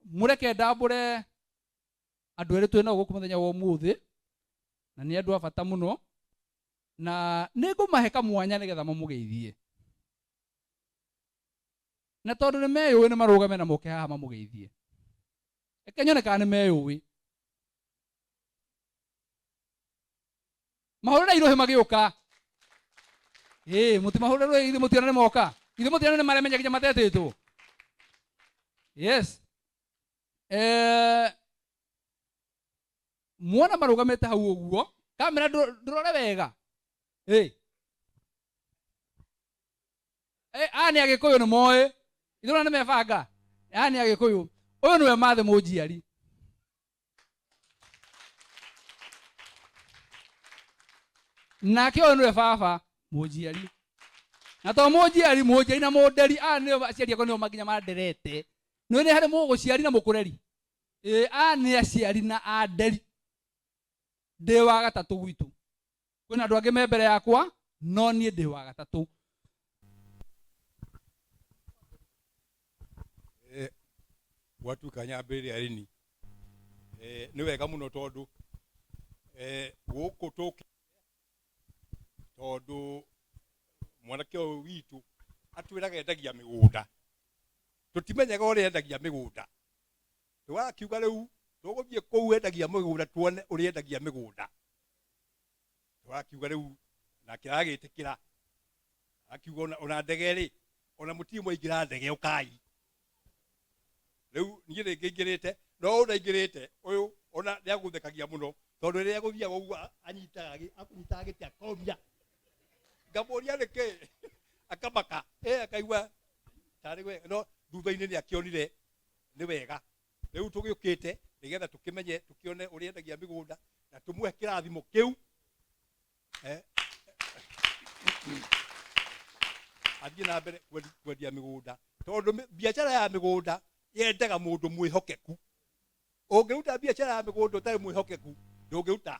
mureke ndambure andu eri twina guku muthenya wa umuthi na ni andu abata muno na ningumahe kamwanya nigetha mamugeithie na tondu ni meyui ni marugame na moke haha mamugeithie ekenyone kana ni meyui mahurira irohe magiuka mutimahurira ithe mutiona ni moka ithe mutiona ni maremenya kinya matetitwo yes muona marugamete hau uguo kamera ndurore wega ani agikuyu ni moe ithura ni mebanga ani agikuyu uyu niwe mathe munjiari nake uyu niwe baba munjiari na to munjiari na munderi ani aciari akwa niyo maginya manderete no ni hari muguciari na mukureri ani aciari na anderi ndi wa gatatu gwitu kwina andu angi me mbere yakwa no nie ndi wa gatatu watu kanyambiri arini ni wega muno tondu guku tuki tondu mwanake uyu witu atwiraga endagia migunda tutimenyaga uria endagia migunda twakiuga riu tuguthie kuu endagia migunda tuone uria endagia migunda twakiuga riu na kiragitikira akiuga ona ndege ri ona mutii muingira ndege ukai riu nie ringingirite no unaingirite uyu ona niaguthekagia muno tondu riria guthia uguo akunyitaga giti akomia ngamuria niki akamaka akaigua tari we no thutha-ini ni akionire ni wega riu tugiukite nigetha tukimenye tukione uria endagia migunda na tumuhe kirathimo kiu athie na mbere kwendia migunda tondu biashara ya migunda yendaga mundu mwihokeku ungiruta biashara ya migunda utari mwihokeku ndungiruta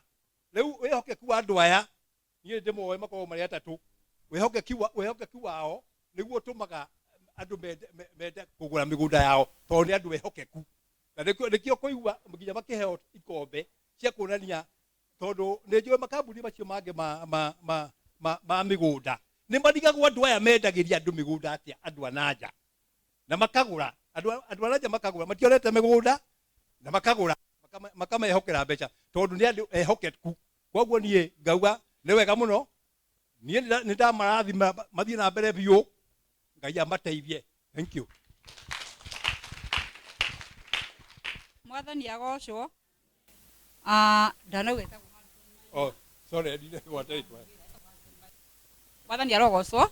riu wihokeku wa andu aya nie ndimoe makorwo mari atatu wihokeku wao niguo tumaga andu mende kugura migunda yao tondu ni andu wehokeku na nikio kuigua nginya makiheo ikombe cia kuonania tondu ni njue makambuni macio mangi ma migunda ni madigagwo andu aya mendagiria andu migunda atia andu ananja na makagura andu ananja makagura mationete migunda na makagura makamehokera mbeca tondu ni andu ehokeku koguo nie ngauga ni wega muno nie ni ndamarathima mathie na mbere biu Ngai amateithie. Thank you. Mwathani agocwo ndanaweta sorry ndine gwataitwa Mwathani arogocwo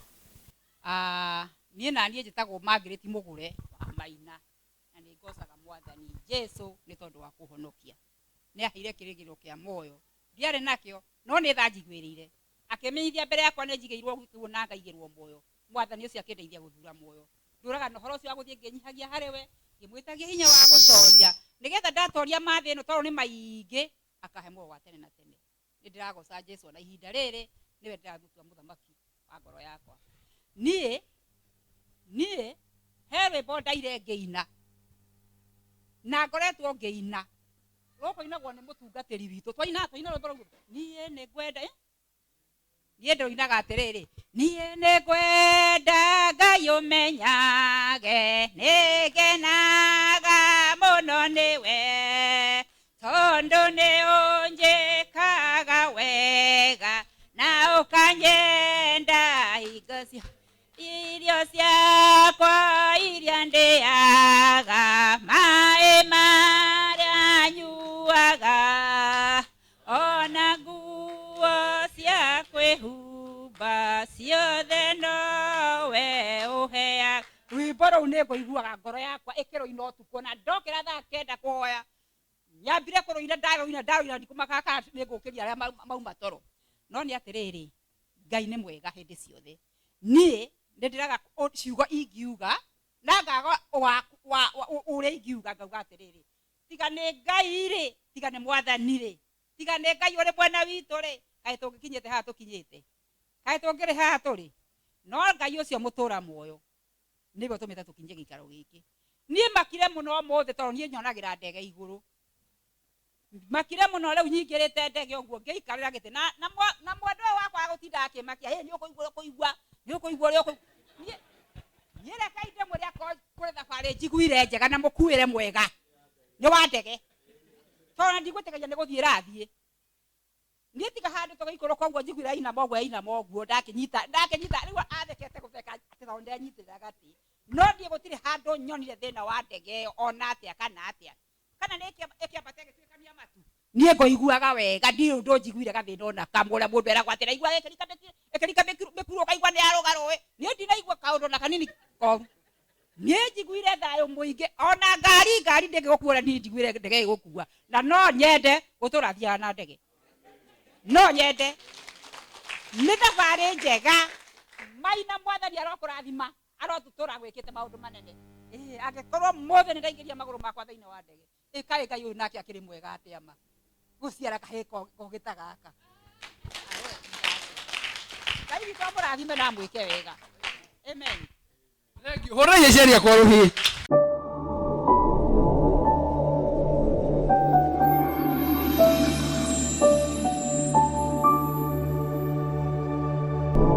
nie na nie njitagwo Margaret Mugure wa Maina na ni ngocaga Mwathani Jesu ni tondu wa kuhonokia ni aheire kirigiro kia moyo ndiare nakio no ni tha njiguirire akimenyithia mbere yakwa ni njigeirwo gikuo na ngaigirwo moyo Mwathani ucio akindeithia guthura moyo nduraga no horo ucio aguthie nginyihagia hariwe ngimwitagia hinya wa gutoria nigetha ndatoria mathe no tondu ni maingi akahe moyo wa tene na tene ni ndiragoca Jesu na ihinda riri niwe ndirathutua muthamaki wa ngoro yakwa nie here bo ndaire ngeina na ngoretwo ngeina roko inagwo ni mutungatiri witu twaina rwimbo nie ni ngwenda nie ndoinaga atiriri nie ni ngwenda Ngai umenyage nigenaga muno niwe tondu ni unjikaga wega na ukanyenda higocio irio ciakwa iria ndiaga mai maria nyuaga ona nguo cia kwihumba ciothe nowe uhea rwimbo rũu nĩ ngũiguaga ngoro yakwa ĩkĩrũina ũtukũ na ndokĩra thaa kenda kuhoya nyambire kũrũina ndarũina ndikũmaka kana nĩ ngũkĩria arĩa mauma toro no nĩ atĩrĩrĩ Ngai nĩ mwega hĩndĩ ciothe niĩ ndĩraga ciugo ingiuga na ngaga ũrĩa ingiuga ngauga atĩrĩrĩ tiga nĩ Ngai rĩ tiga nĩ Mwathani rĩ tiga nĩ Ngai ũrĩ mwena witũ rĩ kaĩ tũngĩkinyĩte haha tũkinyĩte kaĩ tũngĩrĩ haha tũrĩ no Ngai ũcio mũtũra muoyo nĩwe ũtũmĩte tũkinyie gĩikaro gĩkĩ nie makire muno mothe tondu nie nyonagira ndege iguru makire muno riu nyingirite ndege uguo ngeikarira giti na mwendo wakwa gutinda akimakia hey ni ukuigua nie reka inde muria kuri thabari njiguire njega na mukuire mwega ni wa ndege tondu ndigwitigagia ni guthie rathie nie tiga handu tugaikoro koguo njiguire ina moguo ndakinyita riu athekete gutheka ati tondu ndenyitira gati no ndie gutire handu nyonire thina wa ndege ona atia kana ni ikiambata gituikania matu nie ngoiguaga wega ndi undu njiguire gathina ona kamwe mundu era gwatira igua ekirika mikuru kaigua ni arugarui nie ndinaigua kaundu na kanini ko nie njiguire thayo muingi ona ngari ndingigukuura ni njiguire ndege igukua na no nyende gutura thia na ndege no nyende ni thabari njega maina mwathani arokurathima arotutura gwikite maundu manene agikorwo mothe ni ndaingiria maguru makwa thiini wa ndege kai ngai uyu nake akiri mwega atia ma guciara kahiko kogita gaka ngai witũ amũrathime na mwĩke wega amen. Thank you. Hũra Yesu kwa ruhi.